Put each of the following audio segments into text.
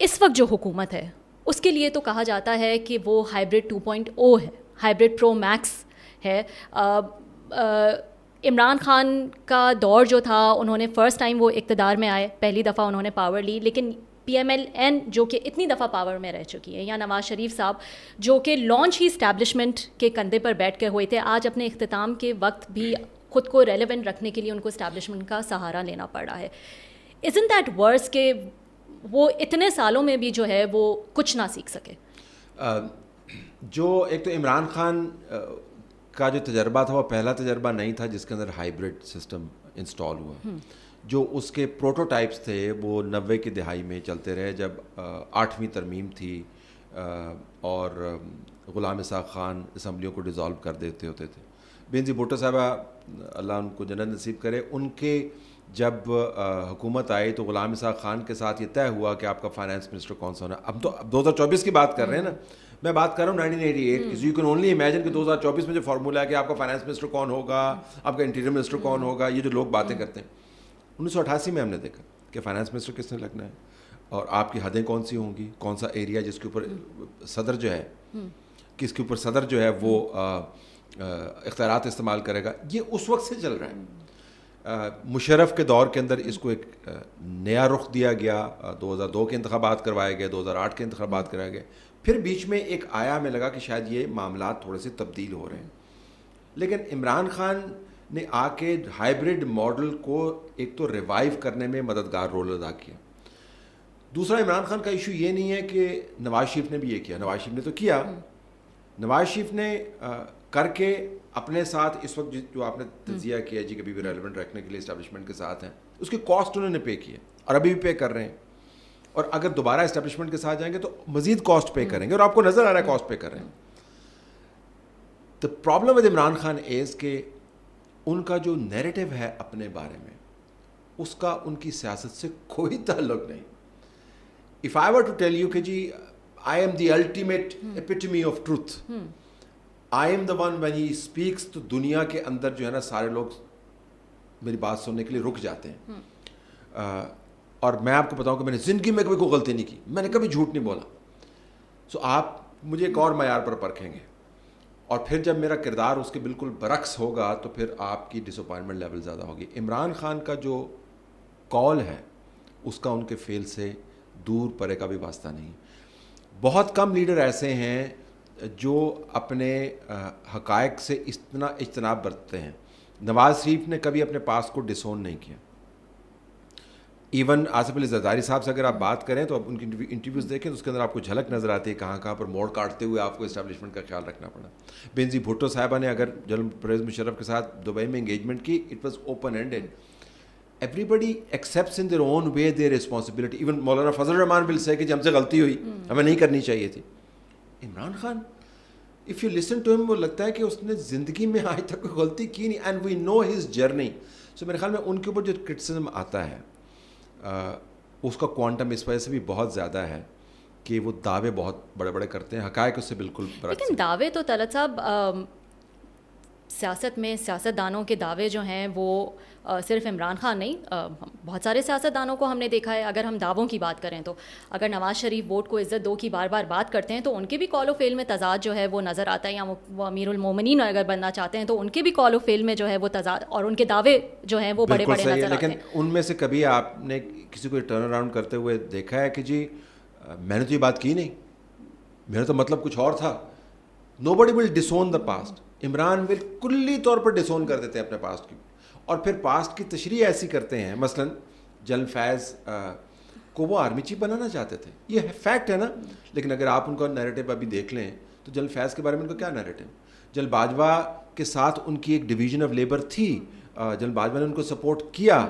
اس وقت جو حکومت ہے اس کے لیے تو کہا جاتا ہے کہ وہ ہائبرڈ 2.0 ہے, ہائبرڈ پرو میکس ہے. عمران خان کا دور جو تھا, انہوں نے فرسٹ ٹائم وہ اقتدار میں آئے, پہلی دفعہ انہوں نے پاور لی, لیکن پی ایم ایل این جو کہ اتنی دفعہ پاور میں رہ چکی ہے, یا نواز شریف صاحب جو کہ لانچ ہی اسٹیبلشمنٹ کے کندھے پر بیٹھ کے ہوئے تھے, آج اپنے اختتام کے وقت بھی خود کو ریلیونٹ رکھنے کے لیے ان کو اسٹیبلشمنٹ کا سہارا لینا پڑ رہا ہے. isn't that worse کہ وہ اتنے سالوں میں بھی جو ہے وہ کچھ نہ سیکھ سکے؟ جو ایک تو عمران خان کا جو تجربہ تھا وہ پہلا تجربہ نہیں تھا جس کے اندر ہائبرڈ سسٹم انسٹال ہوا. جو اس کے پروٹوٹائپس تھے وہ 90 کی دہائی میں چلتے رہے, جب 8ویں ترمیم تھی اور غلام اسحاق خان اسمبلیوں کو ڈیزالو کر دیتے ہوتے تھے. بینظیر بھٹو صاحبہ اللہ ان کو جنت نصیب کرے, ان کے جب حکومت آئی تو غلام اسحاق خان کے ساتھ یہ طے ہوا کہ آپ کا فائنانس منسٹر کون سا ہونا. اب تو 2024 کی بات کر رہے ہیں نا, میں بات کر رہا ہوں 1988 کی. یو کین اونلی امیجن کہ 2024 میں جو فارمولا ہے کہ آپ کا فائنانس منسٹر کون ہوگا, آپ کا انٹیریئر منسٹر کون ہوگا, یہ جو لوگ باتیں کرتے ہیں. 1988 میں ہم نے دیکھا کہ فائنانس منسٹر کس نے لگنا ہے اور آپ کی حدیں کون سی ہوں گی, کون سا ایریا جس کے اوپر صدر جو ہے کس کے اوپر صدر جو ہے وہ اختیارات استعمال کرے گا. یہ اس وقت سے چل رہا ہے. مشرف کے دور کے اندر اس کو ایک نیا رخ دیا گیا, 2002 کے انتخابات کروائے گئے, 2008 کے انتخابات کروائے گئے. پھر بیچ میں ایک آیا ہمیں لگا کہ شاید یہ معاملات تھوڑے سے تبدیل ہو رہے ہیں. لیکن عمران خان نے آ کے ہائبرڈ ماڈل کو ایک تو ریوائیو کرنے میں مددگار رول ادا کیا. دوسرا, عمران خان کا ایشو یہ نہیں ہے کہ نواز شریف نے بھی یہ کیا. نواز شریف نے تو کیا, نواز شریف نے کر کے اپنے ساتھ اس وقت جو آپ نے تجزیہ کیا جی کبھی بھی ریلیونٹ رکھنے کے لیے اسٹیبلشمنٹ کے ساتھ ہیں, اس کی کاسٹ انہوں نے پے کی ہے اور ابھی بھی پے کر رہے ہیں, اور اگر دوبارہ اسٹیبلشمنٹ کے ساتھ جائیں گے تو مزید کاسٹ پے کریں گے, اور آپ کو نظر آ رہا ہے کاسٹ پے کر رہے ہیں. The problem with Imran Khan is کہ ان کا جو نیریٹو ہے اپنے بارے میں اس کا ان کی سیاست سے کوئی تعلق نہیں. If I were to tell you کہ جی I am the ultimate epitome of truth, I am the one when he speaks, تو دنیا کے اندر جو ہے نا سارے لوگ میری بات سننے کے لیے رک جاتے ہیں. اور میں آپ کو بتاؤں کہ میں نے زندگی میں کبھی کوئی غلطی نہیں کی, میں نے کبھی جھوٹ نہیں بولا. سو آپ مجھے ایک اور معیار پر پرکھیں گے, اور پھر جب میرا کردار اس کے بالکل برعکس ہوگا تو پھر آپ کی ڈس اپوائنٹمنٹ لیول زیادہ ہوگی. عمران خان کا جو کال ہے اس کا ان کے فیل سے دور پرے کا بھی واسطہ نہیں. بہت کم لیڈر ایسے ہیں جو اپنے حقائق سے اتنا اجتناب برتتے ہیں. نواز شریف نے کبھی اپنے پاس کو ڈسون نہیں کیا. ایون آصف علی زرداری صاحب سے اگر آپ بات کریں تو آپ ان کی انٹرویوز دیکھیں تو اس کے اندر آپ کو جھلک نظر آتی ہے کہاں کہاں پر موڑ کاٹتے ہوئے آپ کو اسٹیبلشمنٹ کا خیال رکھنا پڑا. بینظیر بھٹو صاحبہ نے اگر جنرل پرویز مشرف کے ساتھ دبئی میں انگیجمنٹ کی, it was open ended. Everybody accepts in their own way their responsibility. Even Maulana Fazl الرحمان ول سے کہ ہم سے غلطی ہوئی, ہمیں نہیں کرنی چاہیے تھی. Imran Khan if you listen to him, وہ لگتا ہے کہ اس نے زندگی میں آج تک کوئی غلطی کی نہیں, and we know his journey. So میرے خیال میں ان کے اوپر جو کرٹیسزم آتا ہے اس کا کوانٹم اس وجہ سے بھی بہت زیادہ ہے کہ وہ دعوے بہت بڑے بڑے کرتے ہیں, حقائق اس سے بالکل برعکس. لیکن دعوے تو طلعت صاحب سیاست میں سیاست دانوں کے دعوے جو ہیں وہ صرف عمران خان نہیں, بہت سارے سیاست دانوں کو ہم نے دیکھا ہے. اگر ہم دعووں کی بات کریں تو اگر نواز شریف ووٹ کو عزت دو کی بار بار بات کرتے ہیں تو ان کے بھی کال و فیل میں تضاد جو ہے وہ نظر آتا ہے, یا وہ امیر المومنین اگر بننا چاہتے ہیں تو ان کے بھی کال و فیل میں جو ہے وہ تضاد, اور ان کے دعوے جو ہیں وہ بڑے بڑے نظر آتے ہیں. لیکن ان میں سے کبھی آپ نے کسی کو ٹرن اراؤنڈ کرتے ہوئے دیکھا ہے کہ جی میں نے تو یہ بات کی نہیں, میرا تو مطلب کچھ اور تھا. نو بڈی ول ڈسون دا پاسٹ. عمران ول کلی طور پر ڈسون کر دیتے ہیں اپنے پاسٹ کی, اور پھر پاسٹ کی تشریح ایسی کرتے ہیں. مثلا جنرل فیض کو وہ آرمی چیف بنانا چاہتے تھے, یہ فیکٹ ہے نا. لیکن اگر آپ ان کا نیریٹو ابھی دیکھ لیں تو جنرل فیض کے بارے میں ان کا کیا نیریٹو. جنرل باجوہ کے ساتھ ان کی ایک ڈویژن آف لیبر تھی, جنرل باجوہ نے ان کو سپورٹ کیا,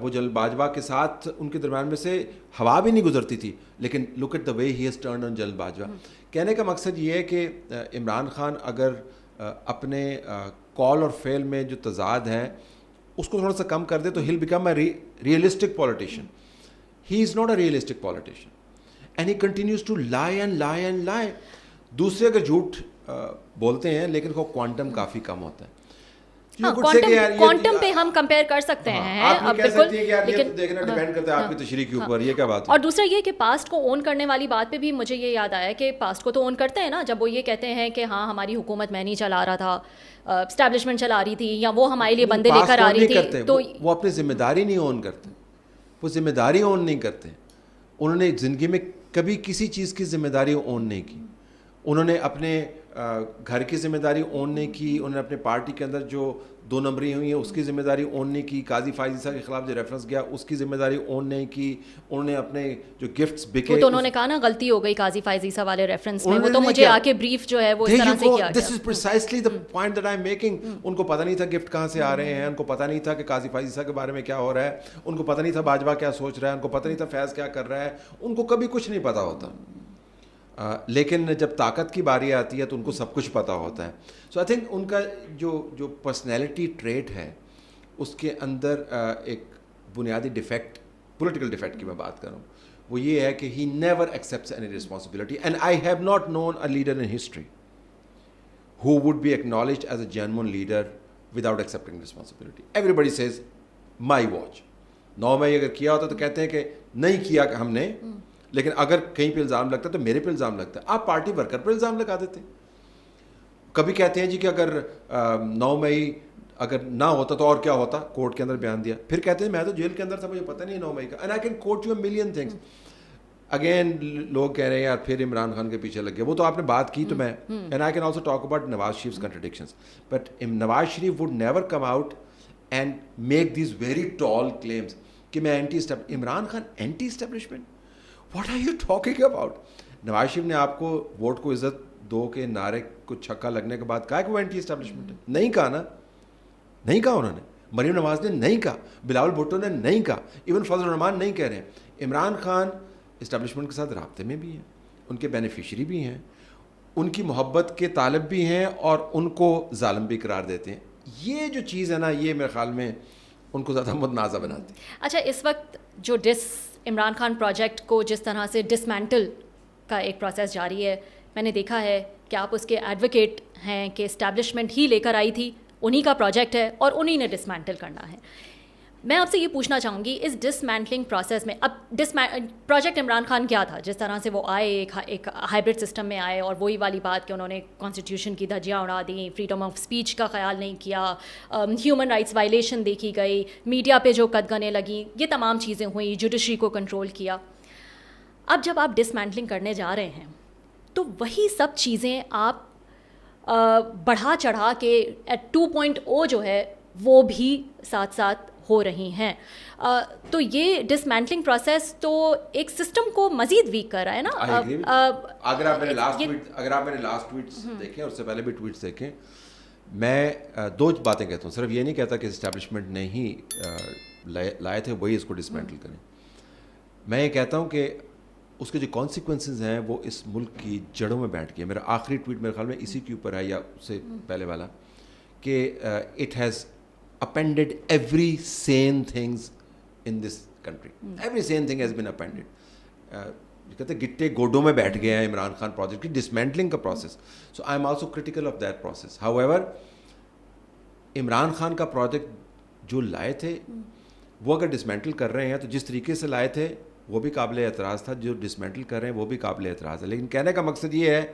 وہ جنرل باجوہ کے ساتھ ان کے درمیان میں سے ہوا بھی نہیں گزرتی تھی. لیکن look at the way he has turned on General Bajwa. کہنے کا مقصد یہ ہے کہ عمران خان اگر اپنے کال اور فیل میں جو تضاد ہے اس کو تھوڑا سا کم کر دے تو he'll become a realistic politician. He is not a realistic politician and he continues to lie and lie and lie. دوسرے اگر جھوٹ بولتے ہیں لیکن وہ کوانٹم کافی کم ہوتا ہے. کوانٹم پہ ہم کمپیئر کر سکتے ہیں بالکل، لیکن دیکھنا ڈیپینڈ کرتا ہے آپ کی تشریح کے اوپر. یہ کیا بات ہے؟ اور دوسرا یہ کہ پاسٹ کو اون کرنے والی بات پہ بھی مجھے یہ یاد آیا کہ پاسٹ کو تو اون کرتے ہیں نا، جب وہ یہ کہتے ہیں کہ ہاں ہماری حکومت میں نہیں چلا رہا تھا، اسٹیبلشمنٹ چلا رہی تھی، یا وہ ہمارے لیے بندے لے کر آ رہی تھی، تو وہ اپنی ذمہ داری نہیں اون کرتے. وہ ذمہ داری اون نہیں کرتے. انہوں نے زندگی میں کبھی کسی چیز کی ذمہ داری اون نہیں کی. انہوں نے اپنے گھر کی ذمہ داری اون نہیں کی. انہوں نے اپنے پارٹی کے اندر جو 2 نمبری ہوئی ہیں اس کی ذمہ داری اون نہیں کی. قاضی فائز عیسیٰ کے خلاف جو ریفرنس گیا اس کی ذمہ داری اون نہیں کی. انہوں نے اپنے جو گفٹس بکے، تو انہوں نے کہا نا غلطی ہو گئی قاضی فائز عیسیٰ والے ریفرنس میں، وہ تو مجھے آ کے بریف جو ہے وہ اس طرح سے کیا گیا. This is precisely the point that I'm making. ان کو پتہ نہیں تھا گفٹ کہاں سے آ رہے ہیں، ان کو پتہ نہیں تھا کہ قاضی فائز عیسیٰ کے بارے میں کیا ہو رہا ہے، ان کو پتہ نہیں تھا باجوہ کیا سوچ رہا ہے، ان کو پتہ نہیں تھا فیض کیا کر رہا ہے، ان کو کبھی کچھ نہیں پتہ ہوتا. لیکن جب طاقت کی باری آتی ہے تو ان کو سب کچھ پتہ ہوتا ہے. سو آئی تھنک ان کا جو پرسنالٹی ٹریٹ ہے اس کے اندر ایک بنیادی ڈیفیکٹ، پولیٹیکل ڈیفیکٹ کی میں بات کروں، وہ یہ ہے کہ he never accepts any responsibility. And I have not known a leader in history who would be acknowledged as a genuine leader without accepting responsibility. Everybody says my watch. 9 مئی اگر کیا ہوتا تو کہتے ہیں کہ نہیں کیا کہ ہم نے، لیکن اگر کہیں پہ الزام لگتا ہے تو میرے پہ الزام لگتا ہے. آپ پارٹی ورکر پہ الزام لگا دیتے ہیں. کبھی کہتے ہیں جی کہ اگر 9 مئی اگر نہ ہوتا تو اور کیا ہوتا، کورٹ کے اندر بیان دیا. پھر کہتے ہیں میں تو جیل کے اندر تھا، مجھے پتہ نہیں 9 مئی کا. And I can quote you a million things. Again لوگ کہہ رہے ہیں یار پھر عمران خان کے پیچھے لگ گئے. وہ تو آپ نے بات کی تو میں، and I can also talk about Nawaz Sharif's contradictions. But Nawaz Sharif would never come out and make these very tall claims کہ میں Imran Khan anti establishment. What are you talking about? Nawaz Sharif نے آپ کو ووٹ کو عزت دو کے نعرے کو چھکا لگنے کے بعد کہا کہ وہ اینٹی اسٹیبلشمنٹ ہے؟ نہیں کہا نا، نہیں کہا انہوں نے. مریم نواز نے نہیں کہا، بلاول بھٹو نے نہیں کہا، ایون فضل الرحمان نہیں کہہ رہے ہیں. عمران خان اسٹیبلشمنٹ کے ساتھ رابطے میں بھی ہیں، ان کے بینیفیشری بھی ہیں، ان کی محبت کے طالب بھی ہیں، اور ان کو ظالم بھی قرار دیتے ہیں. یہ جو چیز ہے نا، یہ میرے خیال میں ان کو زیادہ متنازع بناتی ہے. اچھا، اس وقت جو عمران خان پروجیکٹ کو جس طرح سے ڈسمینٹل کا ایک پروسیس جاری ہے، میں نے دیکھا ہے کہ آپ اس کے ایڈوکیٹ ہیں کہ اسٹیبلشمنٹ ہی لے کر آئی تھی، انہی کا پروجیکٹ ہے اور انہی نے ڈسمینٹل کرنا ہے. میں آپ سے یہ پوچھنا چاہوں گی اس ڈسمینٹلنگ پروسیس میں، اب پروجیکٹ عمران خان کیا تھا؟ جس طرح سے وہ آئے ایک ہائبرڈ سسٹم میں آئے، اور وہی والی بات کہ انہوں نے کانسٹیٹیوشن کی دھجیاں اڑا دیں، فریڈم آف اسپیچ کا خیال نہیں کیا، ہیومن رائٹس وائلیشن دیکھی گئی، میڈیا پہ جو قدغنیں لگیں، یہ تمام چیزیں ہوئیں، جوڈیشری کو کنٹرول کیا. اب جب آپ ڈسمینٹلنگ کرنے جا رہے ہیں تو وہی سب چیزیں آپ بڑھا چڑھا کے 2.0 جو ہے وہ بھی ساتھ ساتھ ہو رہی ہیں. تو یہ ڈسمینٹلنگ پروسیس تو ایک سسٹم کو مزید ویک کر رہا ہے نا. اگر آپ نے لاسٹ ٹویٹس دیکھیں، اور اس سے پہلے بھی ٹویٹس دیکھیں، میں 2 باتیں کہتا ہوں. صرف یہ نہیں کہتا کہ اسٹیبلشمنٹ نے ہی لائے تھے وہی اس کو ڈسمینٹل کریں. میں یہ کہتا ہوں کہ اس کے جو کانسیکوینسز ہیں وہ اس ملک کی جڑوں میں بیٹھ گئے. میرا آخری ٹویٹ میرے خیال میں اسی کے اوپر ہے یا اس سے پہلے والا، کہ it has appended every sane things in this country. Every sane thing has been appended. کہتے ہیں گٹے گوڈوں میں بیٹھ گئے ہیں عمران خان پروجیکٹ کی ڈسمینٹلنگ کا process. So I am also critical of that process. however Imran Khan کا پروجیکٹ جو لائے تھے وہ اگر ڈسمینٹل کر رہے ہیں تو جس طریقے سے لائے تھے وہ بھی قابل اعتراض تھا، جو ڈسمینٹل کر رہے ہیں وہ بھی قابل اعتراض ہے. لیکن کہنے کا مقصد یہ ہے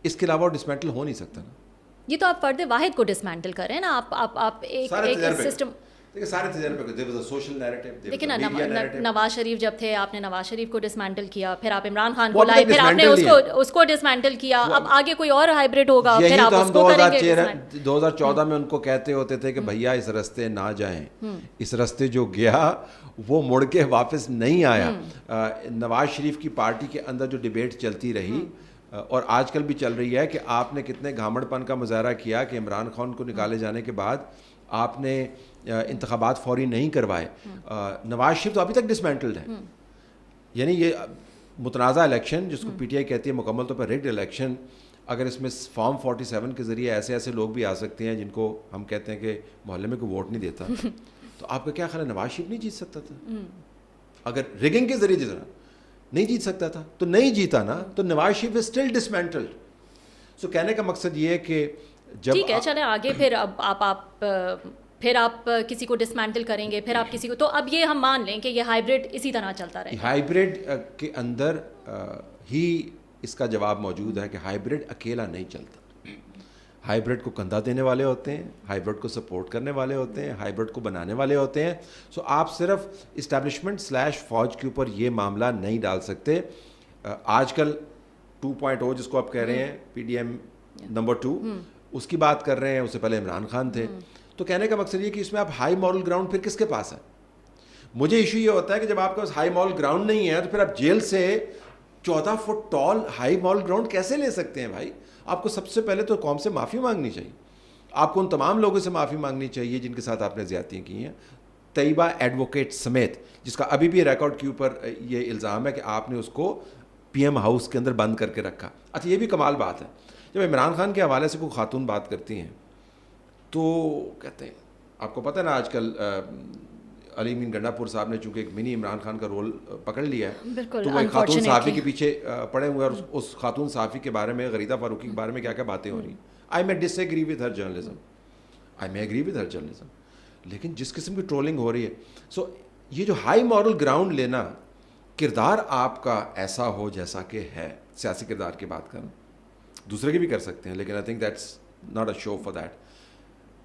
اس کے علاوہ ڈسمینٹل ہو نہیں سکتا نا. یہ تو آپ فرد واحد کو ڈسمینٹل کر رہے ہیں نا. آپ ایک سسٹم سارے تجربے سوشل نیریٹو. دیکھیں نا، نواز شریف جب تھے آپ نے نواز شریف کو ڈسمینٹل کیا، پھر آپ عمران خان کو لائے، پھر آپ نے اس کو ڈسمینٹل کیا. اب آگے کوئی اور ہائبرڈ ہوگا، پھر آپ اس کو کریں گے. 2014 میں ان کو کہتے ہوتے تھے کہ بھیا اس راستے نہ جائیں، اس راستے جو گیا وہ مڑ کے واپس نہیں آیا. نواز شریف کی پارٹی کے اندر جو ڈبیٹ چلتی رہی اور آج کل بھی چل رہی ہے کہ آپ نے کتنے گھامڑ پن کا مظاہرہ کیا کہ عمران خان کو نکالے جانے کے بعد آپ نے انتخابات فوری نہیں کروائے. نواز شریف تو ابھی تک ڈسمینٹلڈ ہے. یعنی یہ متنازع الیکشن جس کو پی ٹی آئی کہتی ہے مکمل طور پر ریگڈ الیکشن، اگر اس میں فارم 47 کے ذریعے ایسے لوگ بھی آ سکتے ہیں جن کو ہم کہتے ہیں کہ محلے میں کوئی ووٹ نہیں دیتا، تو آپ کا کیا خیال ہے نواز شریف نہیں جیت سکتا تھا؟ اگر ریگنگ کے ذریعے جیتا نہیں جیت سکتا تھا تو نہیں جیتا نا، تو Nawaz Sharif is still dismantled. سو کہنے کا مقصد یہ ہے کہ جب ٹھیک ہے چلیں آگے پھر اب آپ کسی کو ڈسمینٹل کریں گے, پھر آپ کسی کو, تو اب یہ ہم مان لیں کہ یہ ہائبرڈ اسی طرح چلتا رہے. ہائبرڈ کے اندر ہی اس کا جواب موجود ہے کہ ہائبرڈ اکیلا نہیں چلتا. ہائبرڈ کو کندھا دینے والے ہوتے ہیں, ہائبرڈ کو سپورٹ کرنے والے ہوتے ہیں, ہائبرڈ کو بنانے والے ہوتے ہیں. سو آپ صرف اسٹیبلشمنٹ / فوج کے اوپر یہ معاملہ نہیں ڈال سکتے. آج کل 2.0 جس کو آپ کہہ رہے ہیں, پی ڈی ایم نمبر 2, اس کی بات کر رہے ہیں. اس سے پہلے عمران خان تھے. تو کہنے کا مقصد یہ کہ اس میں آپ ہائی مورل گراؤنڈ پھر کس کے پاس ہے. مجھے ایشو یہ ہوتا ہے کہ جب آپ کے پاس ہائی مورل گراؤنڈ نہیں ہے تو پھر آپ جیل سے 14 فٹ ٹال ہائی مورل گراؤنڈ کیسے لے سکتے ہیں بھائی. آپ کو سب سے پہلے تو قوم سے معافی مانگنی چاہیے. آپ کو ان تمام لوگوں سے معافی مانگنی چاہیے جن کے ساتھ آپ نے زیادتیاں کی ہیں, طیبہ ایڈوکیٹ سمیت, جس کا ابھی بھی ریکارڈ کے اوپر یہ الزام ہے کہ آپ نے اس کو پی ایم ہاؤس کے اندر بند کر کے رکھا. اچھا یہ بھی کمال بات ہے, جب عمران خان کے حوالے سے کوئی خاتون بات کرتی ہیں تو کہتے ہیں, آپ کو پتہ ہے نا آج کل علی امین گنڈا پور صاحب نے چونکہ ایک منی عمران خان کا رول پکڑ لیا ہے, تو وہ ایک خاتون صحافی کے پیچھے پڑے ہوئے ہیں, اور اس خاتون صحافی کے بارے میں, غریدہ فاروقی کے بارے میں کیا کیا باتیں ہو رہی ہیں. I may disagree with her journalism, I may agree with her journalism, لیکن جس قسم کی ٹرولنگ ہو رہی ہے. سو یہ جو ہائی مورل گراؤنڈ لینا, کردار آپ کا ایسا ہو جیسا کہ ہے, سیاسی کردار کی بات کرنا, دوسرے کی بھی کر سکتے ہیں, لیکن آئی think that's not a show for that.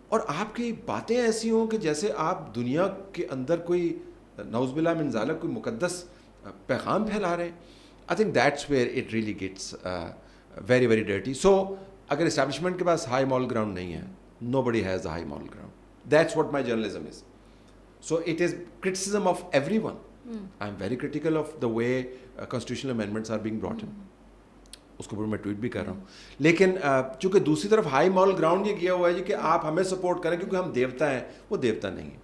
اور آپ کی باتیں ایسی ہوں کہ جیسے آپ دنیا کے اندر کوئی نعوذ باللہ من ذالک کوئی مقدس پیغام پھیلا رہے ہیں. I think that's where it really gets very very dirty. So اگر اسٹیبلشمنٹ کے پاس ہائی مورل گراؤنڈ نہیں ہے, nobody has a high moral ground. That's what my journalism is. So it is criticism of everyone. I am very critical of the way constitutional amendments are being brought in. اس کے اوپر میں tweet بھی کر رہا ہوں. لیکن چونکہ دوسری طرف ہائی مورل گراؤنڈ یہ کیا ہوا ہے کہ آپ ہمیں سپورٹ کریں کیونکہ ہم دیوتا ہیں, وہ دیوتا نہیں ہیں.